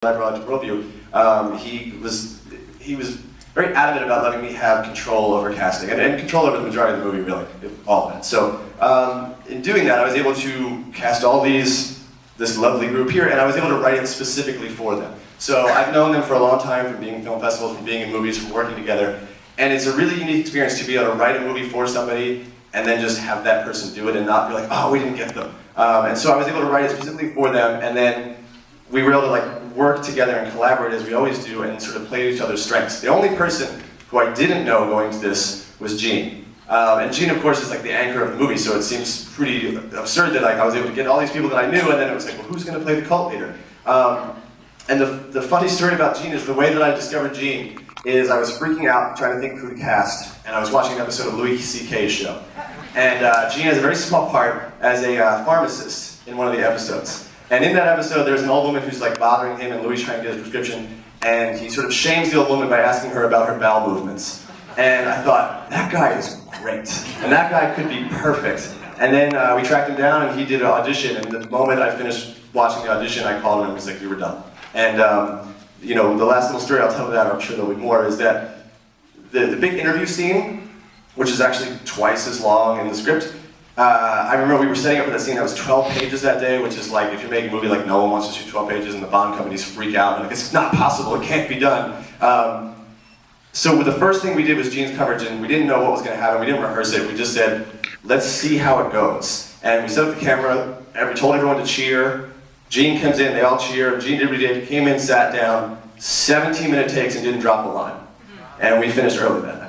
worldview, he was very adamant about letting me have control over casting, and control over the majority of the movie, really, all of it. So in doing that, I was able to cast all this lovely group here, and I was able to write it specifically for them. So I've known them for a long time, from being in film festivals, from being in movies, from working together, and it's a really unique experience to be able to write a movie for somebody and then just have that person do it and not be like, oh, we didn't get them. And so I was able to write it specifically for them, and then we were able to work together and collaborate as we always do and sort of play to each other's strengths. The only person who I didn't know going to this was Gene. And Gene, of course, is the anchor of the movie, so it seems pretty absurd that I was able to get all these people that I knew, and then it was well, who's going to play the cult leader? And the funny story about Gene is the way that I discovered Gene is I was freaking out trying to think who to cast, and I was watching an episode of Louis C.K.'s show. And Gene has a very small part as a pharmacist in one of the episodes. And in that episode, there's an old woman who's bothering him, and Louis is trying to get his prescription, and he sort of shames the old woman by asking her about her bowel movements. And I thought, that guy is great, and that guy could be perfect. And then we tracked him down, and he did an audition, and the moment I finished watching the audition, I called him and was like, we were done. And the last little story I'll tell you that, I'm sure there'll be more, is that the big interview scene, which is actually twice as long in the script, I remember we were setting up for that scene that was 12 pages that day, which is if you're making a movie no one wants to shoot 12 pages and the Bond companies freak out and it's not possible, it can't be done. So the first thing we did was Gene's coverage, and we didn't know what was going to happen, we didn't rehearse it, we just said, let's see how it goes. And we set up the camera, and we told everyone to cheer. Gene comes in, they all cheer, Gene did what he did, came in, sat down, 17-minute takes and didn't drop a line. And we finished early then.